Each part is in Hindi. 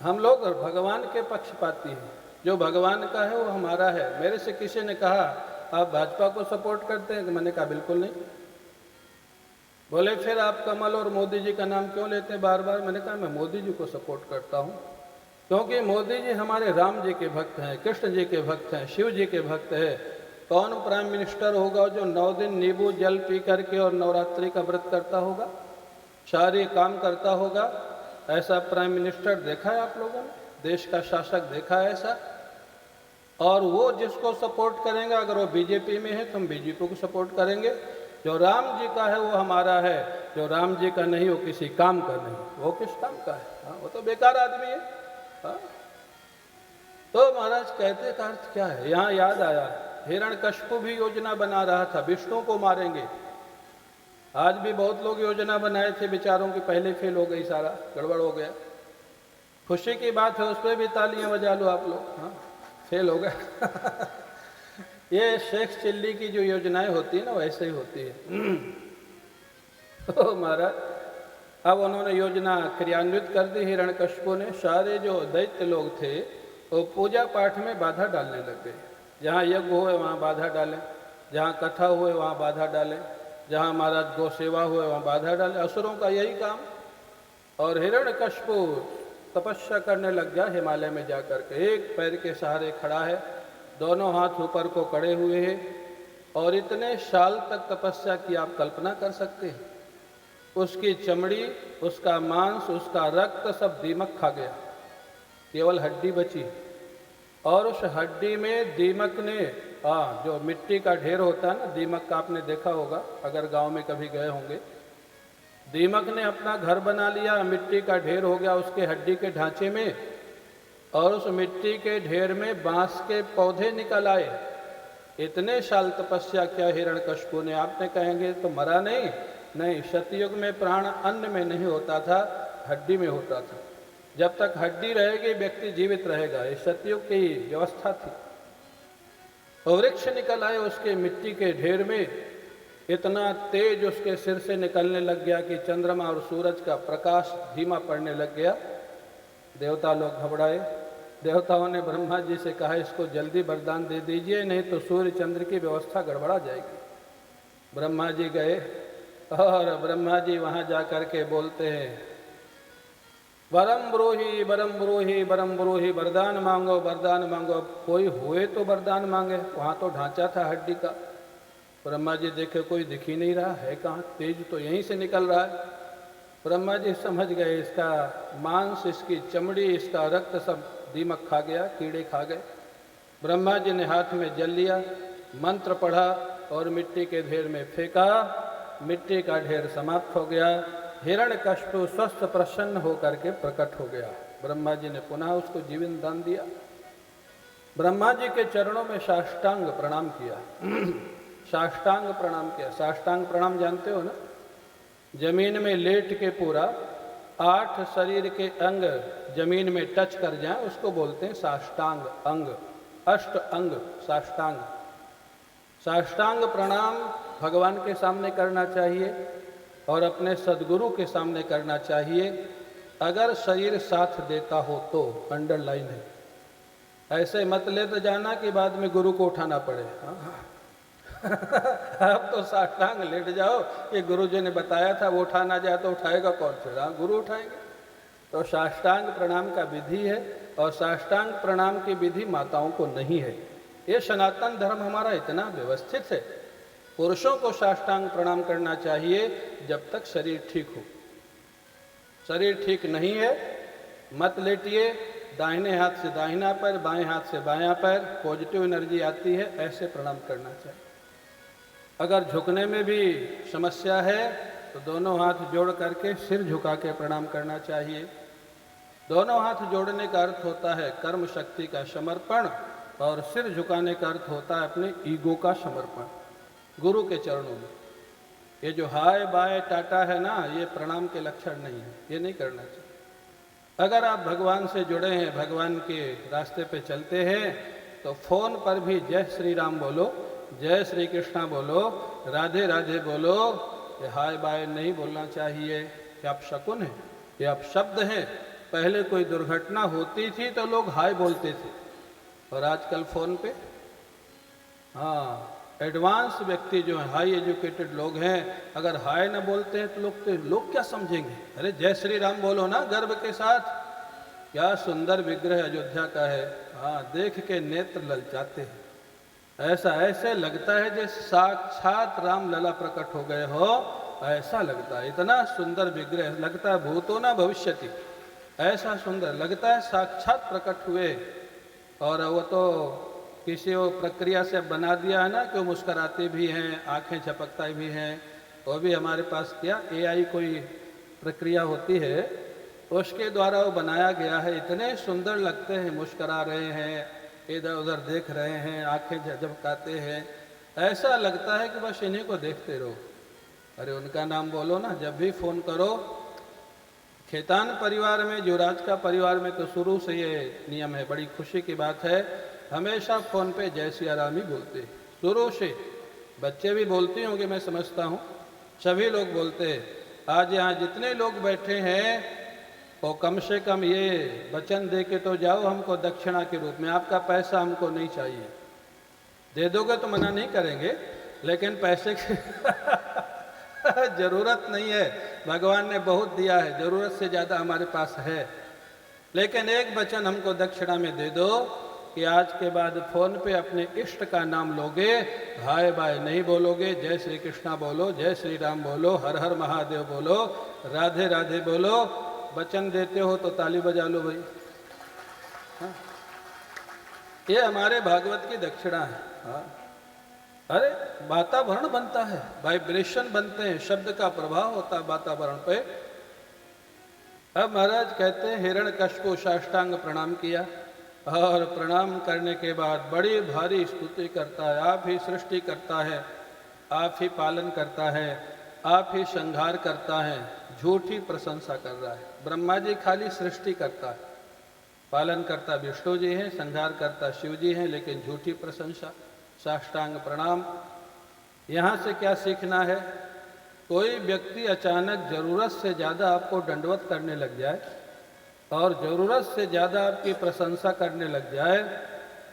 हम लोग भगवान के पक्षपाती हैं, जो भगवान का है वो हमारा है। मेरे से किसी ने कहा आप भाजपा को सपोर्ट करते हैं, तो मैंने कहा बिल्कुल नहीं। बोले फिर आप कमल और मोदी जी का नाम क्यों लेते हैं बार बार? मैंने कहा मैं मोदी जी को सपोर्ट करता हूँ, क्योंकि मोदी जी हमारे राम जी के भक्त हैं, कृष्ण जी के भक्त हैं, शिव जी के भक्त हैं। कौन प्राइम मिनिस्टर होगा जो 9 दिन नींबू जल पी करके और नवरात्रि का व्रत करता होगा, सारे काम करता होगा? ऐसा प्राइम मिनिस्टर देखा है आप लोगों ने? देश का शासक देखा है ऐसा? और वो जिसको सपोर्ट करेंगे, अगर वो बीजेपी में है तो हम बीजेपी को सपोर्ट करेंगे। जो राम जी का है वो हमारा है, जो राम जी का नहीं वो किसी काम का नहीं। वो किस काम का है? हाँ, वो तो बेकार आदमी है। हाँ? तो महाराज कहते का अर्थ क्या है? यहाँ याद आया, हिरण्यकश्यप भी योजना बना रहा था, विष्णु को मारेंगे। आज भी बहुत लोग योजना बनाए थे बेचारों की, पहले फेल हो गई, सारा गड़बड़ हो गया। खुशी की बात है, उस पर भी तालियां बजा लो आप लोग। हाँ, फेल हो गया। ये शेख चिल्ली की जो योजनाएं होती है ना, वैसे ही होती है। तो महाराज अब उन्होंने योजना क्रियान्वित कर दी। हिरण्यकश्यप ने, सारे जो दैत्य लोग थे वो पूजा पाठ में बाधा डालने लग गए। जहाँ यज्ञ हुए वहाँ बाधा डालें, जहाँ कथा हुए वहाँ बाधा डालें, जहाँ महाराज गौ सेवा हुए वहाँ बाधा डालें। असुरों का यही काम। और हिरण्यकश्यप तपस्या करने लग गया हिमालय में जाकर के। एक पैर के सहारे खड़ा है, दोनों हाथ ऊपर को कड़े हुए हैं, और इतने साल तक तपस्या की आप कल्पना कर सकते हैं? उसकी चमड़ी, उसका मांस, उसका रक्त सब दीमक खा गया, केवल हड्डी बची। और उस हड्डी में दीमक ने, जो मिट्टी का ढेर होता है ना, दीमक का आपने देखा होगा अगर गांव में कभी गए होंगे। दीमक ने अपना घर बना लिया, मिट्टी का ढेर हो गया उसके हड्डी के ढांचे में, और उस मिट्टी के ढेर में बांस के पौधे निकल आए। इतने साल तपस्या किया हिरण्यकश्यप ने। आपने कहेंगे तो मरा नहीं? नहीं, सतयुग में प्राण अन्न में नहीं होता था, हड्डी में होता था। जब तक हड्डी रहेगी व्यक्ति जीवित रहेगा। ये सतयुग की व्यवस्था थी। और वृक्ष निकल आए उसके मिट्टी के ढेर में। इतना तेज उसके सिर से निकलने लग गया कि चंद्रमा और सूरज का प्रकाश धीमा पड़ने लग गया। देवता लोग घबराए। देवताओं ने ब्रह्मा जी से कहा इसको जल्दी वरदान दे दीजिए, नहीं तो सूर्य चंद्र की व्यवस्था गड़बड़ा जाएगी। ब्रह्मा जी गए, और ब्रह्मा जी वहाँ जा कर के बोलते हैं, वरम ब्रूहि वरम ब्रूहि वरम ब्रूहि, वरदान मांगो वरदान मांगो। अब कोई हुए तो वरदान मांगे, वहाँ तो ढांचा था हड्डी का। ब्रह्मा जी देखे कोई दिख ही नहीं रहा है, कहाँ? तेज तो यहीं से निकल रहा है। ब्रह्मा जी समझ गए इसका मांस, इसकी चमड़ी, इसका रक्त सब दीमक खा गया, कीड़े खा गए। ब्रह्मा जी ने हाथ में जल लिया, मंत्र पढ़ा और मिट्टी के ढेर में फेंका। मिट्टी का ढेर समाप्त हो गया। हिरण्यकश्यप स्वस्थ प्रसन्न होकर के प्रकट हो गया। ब्रह्मा जी ने पुनः उसको जीवन दान दिया। ब्रह्मा जी के चरणों में साष्टांग प्रणाम किया। साष्टांग प्रणाम किया। साष्टांग प्रणाम जानते हो ना? जमीन में लेट के पूरा 8 शरीर के अंग जमीन में टच कर जाए उसको बोलते हैं साष्टांग अंग। अष्ट अंग साष्टांग। साष्टांग प्रणाम भगवान के सामने करना चाहिए और अपने सदगुरु के सामने करना चाहिए, अगर शरीर साथ देता हो तो। अंडरलाइन है। ऐसे मत लेते जाना कि बाद में गुरु को उठाना पड़े। आप तो साष्टांग लेट जाओ, ये गुरु जी ने बताया था, वो उठाना जाए तो उठाएगा कौन? फिर गुरु उठाएंगे। तो साष्टांग प्रणाम का विधि है, और साष्टांग प्रणाम की विधि माताओं को नहीं है। ये सनातन धर्म हमारा इतना व्यवस्थित है। पुरुषों को साष्टांग प्रणाम करना चाहिए जब तक शरीर ठीक हो। शरीर ठीक नहीं है, मत लेटिए। दाहिने हाथ से दाहिना पैर, बाएं हाथ से बायां पैर, पॉजिटिव एनर्जी आती है, ऐसे प्रणाम करना चाहिए। अगर झुकने में भी समस्या है तो दोनों हाथ जोड़ करके सिर झुका के प्रणाम करना चाहिए। दोनों हाथ जोड़ने का अर्थ होता है कर्म शक्ति का समर्पण, और सिर झुकाने का अर्थ होता है अपने ईगो का समर्पण गुरु के चरणों में। ये जो हाय बाय टाटा है ना, ये प्रणाम के लक्षण नहीं है, ये नहीं करना चाहिए। अगर आप भगवान से जुड़े हैं, भगवान के रास्ते पे चलते हैं, तो फोन पर भी जय श्री राम बोलो, जय श्री कृष्णा बोलो, राधे राधे बोलो। ये हाय बाय नहीं बोलना चाहिए। ये आप शकुन है, ये आप शब्द हैं। पहले कोई दुर्घटना होती थी तो लोग हाय बोलते थे, और आजकल फ़ोन पे, हाँ, एडवांस व्यक्ति जो हैं, हाई एजुकेटेड लोग हैं, अगर हाय ना बोलते हैं तो लोग क्या समझेंगे? अरे जय श्री राम बोलो ना गर्व के साथ। क्या सुंदर विग्रह अयोध्या का है, हाँ, देख के नेत्र ललचाते हैं। ऐसा ऐसे लगता है जैसे साक्षात राम लला प्रकट हो गए हो, ऐसा लगता है। इतना सुंदर विग्रह लगता है, भूतो ना भविष्यति, ऐसा सुंदर लगता है साक्षात प्रकट हुए। और वो तो किसी वो प्रक्रिया से बना दिया है ना कि वो मुस्कराते भी हैं, आंखें झपकता भी हैं। वो भी हमारे पास क्या एआई कोई प्रक्रिया होती है, उसके द्वारा वो बनाया गया है। इतने सुंदर लगते हैं, मुस्करा रहे हैं, इधर उधर देख रहे हैं, आंखें झपकाते हैं, ऐसा लगता है कि बस इन्हीं को देखते रहो। अरे उनका नाम बोलो ना, जब भी फ़ोन करो। खेतान परिवार में, युवराज का परिवार में तो शुरू से ये नियम है, बड़ी खुशी की बात है, हमेशा फ़ोन पे जय सिया राम ही बोलते हैं शुरू से। बच्चे भी बोलते होंगे, मैं समझता हूँ, सभी लोग बोलते हैं। आज यहाँ जितने लोग बैठे हैं वो कम से कम ये वचन दे के तो जाओ हमको दक्षिणा के रूप में, आपका पैसा हमको नहीं चाहिए। दे दोगे तो मना नहीं करेंगे, लेकिन पैसे की जरूरत नहीं है, भगवान ने बहुत दिया है, जरूरत से ज़्यादा हमारे पास है। लेकिन एक वचन हमको दक्षिणा में दे दो कि आज के बाद फ़ोन पे अपने इष्ट का नाम लोगे, हाय बाय नहीं बोलोगे, जय श्री कृष्णा बोलो, जय श्री राम बोलो, हर हर महादेव बोलो, राधे राधे बोलो। वचन देते हो तो ताली बजा लो भाई, हाँ? ये हमारे भागवत की दक्षिणा है, हाँ? अरे वातावरण बनता है, वाइब्रेशन बनते हैं, शब्द का प्रभाव होता है वातावरण पे। अब महाराज कहते हैं हिरण्यकश्यप को साष्टांग प्रणाम किया, और प्रणाम करने के बाद बड़ी भारी स्तुति करता है। आप ही सृष्टि करता है, आप ही पालन करता है, आप ही संहार करता है, झूठी प्रशंसा कर रहा है। ब्रह्मा जी खाली सृष्टि करता है, पालन करता विष्णु जी हैं, संहार करता शिव जी हैं, लेकिन झूठी प्रशंसा, साष्टांग प्रणाम। यहाँ से क्या सीखना है? कोई व्यक्ति अचानक ज़रूरत से ज़्यादा आपको दंडवत करने लग जाए और ज़रूरत से ज़्यादा आपकी प्रशंसा करने लग जाए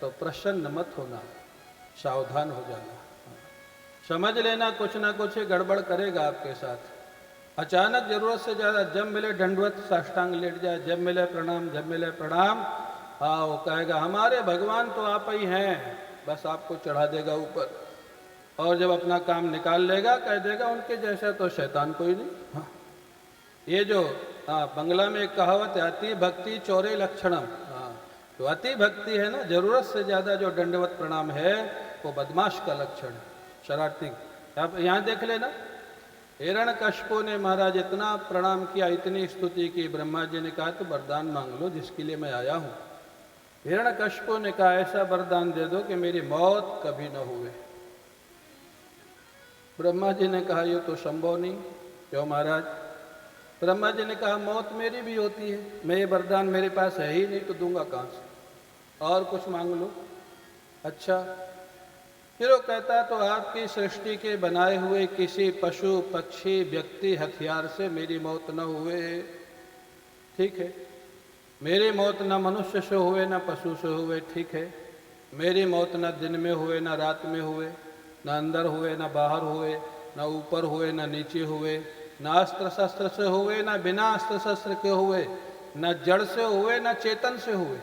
तो प्रसन्न मत होना, सावधान हो जाना। समझ लेना कुछ ना कुछ गड़बड़ करेगा आपके साथ। अचानक ज़रूरत से ज़्यादा, जब मिले दंडवत साष्टांग लेट जाए, जब मिले प्रणाम, जब मिले प्रणाम। हाँ, वो कहेगा हमारे भगवान तो आप ही हैं, बस आपको चढ़ा देगा ऊपर, और जब अपना काम निकाल लेगा कह देगा उनके जैसा तो शैतान कोई नहीं। हाँ, ये जो बंगला में एक कहावत है, अति भक्ति चौरे लक्षणम। हाँ, तो अति भक्ति है ना, ज़रूरत से ज़्यादा जो दंडवत प्रणाम है वो बदमाश का लक्षण है, शरारती। आप यहाँ देख लेना, हिरण्यकश्यप ने महाराज इतना प्रणाम किया, इतनी स्तुति की, ब्रह्मा जी ने कहा तो वरदान मांग लो जिसके लिए मैं आया हूँ। हिरण्यकश्यप ने कहा ऐसा वरदान दे दो कि मेरी मौत कभी न हुए। ब्रह्मा जी ने कहा ये तो संभव नहीं। क्यों महाराज? ब्रह्मा जी ने कहा मौत मेरी भी होती है, मैं ये वरदान मेरे पास है ही नहीं तो दूंगा कहाँ से, और कुछ मांग लो। अच्छा, फिर वो कहता तो आपकी सृष्टि के बनाए हुए किसी पशु पक्षी व्यक्ति हथियार से मेरी मौत न हुए, ठीक है। मेरी मौत न मनुष्य से हुए न पशु से हुए, ठीक है। मेरी मौत न दिन में हुए न रात में हुए, न अंदर हुए न बाहर हुए, न ऊपर हुए न नीचे हुए, न अस्त्र शस्त्र से हुए न बिना अस्त्र शस्त्र के हुए, न जड़ से हुए न चेतन से हुए।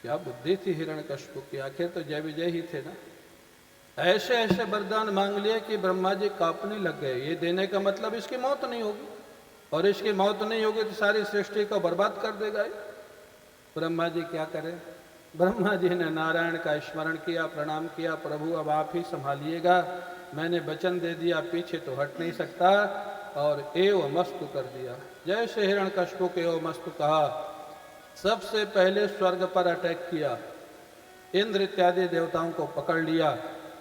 क्या बुद्धि थी हिरण्यकश्यप की, आखिर तो जय विजय ही थे ना। ऐसे ऐसे वरदान मांग लिए कि ब्रह्मा जी कांपने लग गए। ये देने का मतलब इसकी मौत नहीं होगी, और इसकी मौत नहीं होगी तो सारी सृष्टि को बर्बाद कर देगा। ब्रह्मा जी क्या करें? ब्रह्मा जी ने नारायण का स्मरण किया, प्रणाम किया, प्रभु अब आप ही संभालिएगा, मैंने वचन दे दिया, पीछे तो हट नहीं सकता, और एव मस्तु कर दिया। जैसे हिरण्यकश्यप के एव मस्तु कहा, सबसे पहले स्वर्ग पर अटैक किया, इंद्र इत्यादि देवताओं को पकड़ लिया,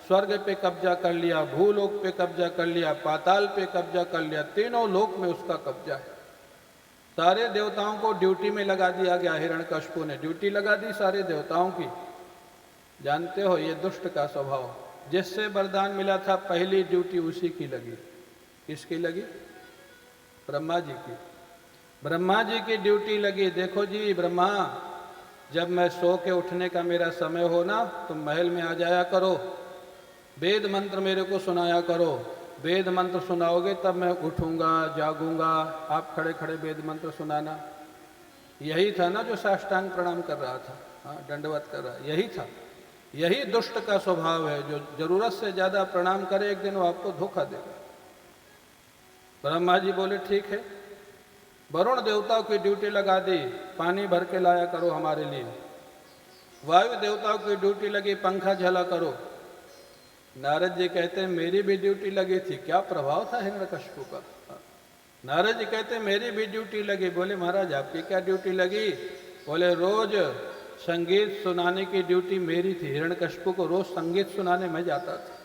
स्वर्ग पे कब्जा कर लिया, भूलोक पे कब्जा कर लिया, पाताल पे कब्जा कर लिया, तीनों लोक में उसका कब्जा है। सारे देवताओं को ड्यूटी में लगा दिया गया। हिरण्यकश्यप ने ड्यूटी लगा दी सारे देवताओं की। जानते हो ये दुष्ट का स्वभाव, जिससे वरदान मिला था पहली ड्यूटी उसी की लगी। किसकी लगी? ब्रह्मा जी की। ब्रह्मा जी की ड्यूटी लगी, देखो जी ब्रह्मा, जब मैं सो के उठने का मेरा समय हो ना, तुम महल में आ जाया करो, वेद मंत्र मेरे को सुनाया करो, वेद मंत्र सुनाओगे तब मैं उठूंगा जागूंगा, आप खड़े खड़े वेद मंत्र सुनाना। यही था ना जो साष्टांग प्रणाम कर रहा था, हाँ दंडवत कर रहा, यही था। यही दुष्ट का स्वभाव है, जो जरूरत से ज्यादा प्रणाम करे एक दिन वो आपको धोखा देगा। ब्रह्मा जी बोले ठीक है, वरुण देवताओं की ड्यूटी लगा दी, पानी भर के लाया करो हमारे लिए। वायु देवताओं की ड्यूटी लगी, पंखा झला करो। नारद जी कहते हैं मेरी भी ड्यूटी लगी थी। क्या प्रभाव था हिरण्यकशिपु का। नारद जी कहते हैं मेरी भी ड्यूटी लगी। बोले महाराज आपकी क्या ड्यूटी लगी। बोले रोज संगीत सुनाने की ड्यूटी मेरी थी। हिरण्यकशिपु को रोज संगीत सुनाने में जाता था।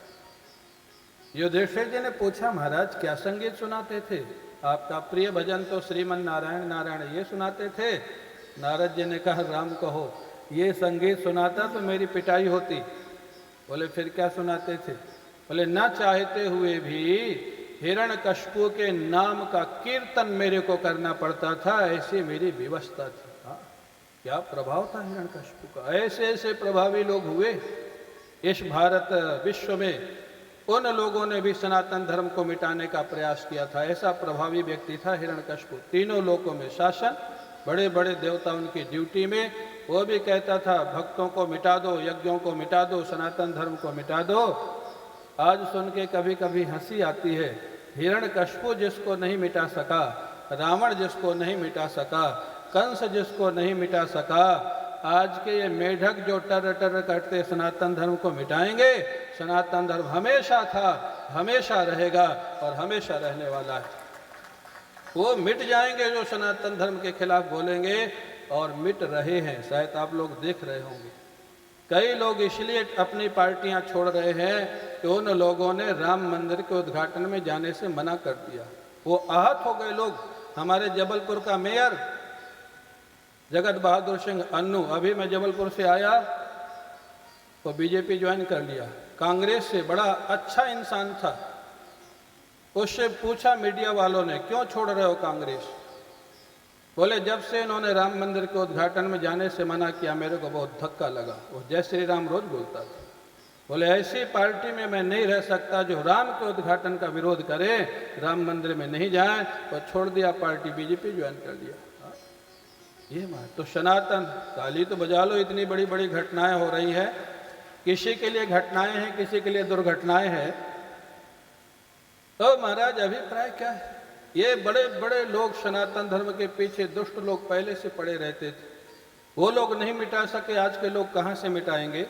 युधिष्ठिर जी ने पूछा महाराज क्या संगीत सुनाते थे। आपका प्रिय भजन तो श्रीमन नारायण नारायण ये सुनाते थे। नारद जी ने कहा राम कहो, ये संगीत सुनाता तो मेरी पिटाई होती। बोले फिर क्या सुनाते थे। बोले न चाहते हुए भी हिरण्यकशिपु के नाम का कीर्तन मेरे को करना पड़ता था, ऐसी मेरी व्यवस्था थी। हाँ क्या प्रभाव था हिरण्यकशिपु का। ऐसे ऐसे प्रभावी लोग हुए इस भारत विश्व में। उन लोगों ने भी सनातन धर्म को मिटाने का प्रयास किया था। ऐसा प्रभावी व्यक्ति था हिरण्यकशिपु। तीनों लोकों में शासन, बड़े बड़े देवता उनकी ड्यूटी में। वो भी कहता था भक्तों को मिटा दो, यज्ञों को मिटा दो, सनातन धर्म को मिटा दो। आज सुन के कभी कभी हंसी आती है। हिरण्यकशिपु जिसको नहीं मिटा सका, रावण जिसको नहीं मिटा सका, कंस जिसको नहीं मिटा सका, आज के ये मेढक जो टर टर करते सनातन धर्म को मिटाएंगे। सनातन धर्म हमेशा था, हमेशा रहेगा और हमेशा रहने वाला है। वो मिट जाएंगे जो सनातन धर्म के खिलाफ बोलेंगे, और मिट रहे हैं। शायद आप लोग देख रहे होंगे कई लोग इसलिए अपनी पार्टियां छोड़ रहे हैं कि उन लोगों ने राम मंदिर के उद्घाटन में जाने से मना कर दिया। वो आहत हो गए लोग। हमारे जबलपुर का मेयर जगत बहादुर सिंह अन्नू, अभी मैं जबलपुर से आया, वो बीजेपी ज्वाइन कर लिया। कांग्रेस से बड़ा अच्छा इंसान था। उससे पूछा मीडिया वालों ने क्यों छोड़ रहे हो कांग्रेस। बोले जब से इन्होंने राम मंदिर के उद्घाटन में जाने से मना किया मेरे को बहुत धक्का लगा। वो जय श्री राम रोज बोलता था। बोले ऐसी पार्टी में मैं नहीं रह सकता जो राम के उद्घाटन का विरोध करे, राम मंदिर में नहीं जाए। तो छोड़ दिया पार्टी, बीजेपी ज्वाइन कर लिया। ये तो सनातन ताली तो बजा लो, इतनी बड़ी बड़ी घटनाएं हो रही है। किसी के लिए घटनाएं हैं, किसी के लिए दुर्घटनाएं हैं। तो महाराज अभिप्राय क्या है। ये बड़े बड़े लोग सनातन धर्म के पीछे दुष्ट लोग पहले से पड़े रहते थे। वो लोग नहीं मिटा सके, आज के लोग कहाँ से मिटाएंगे।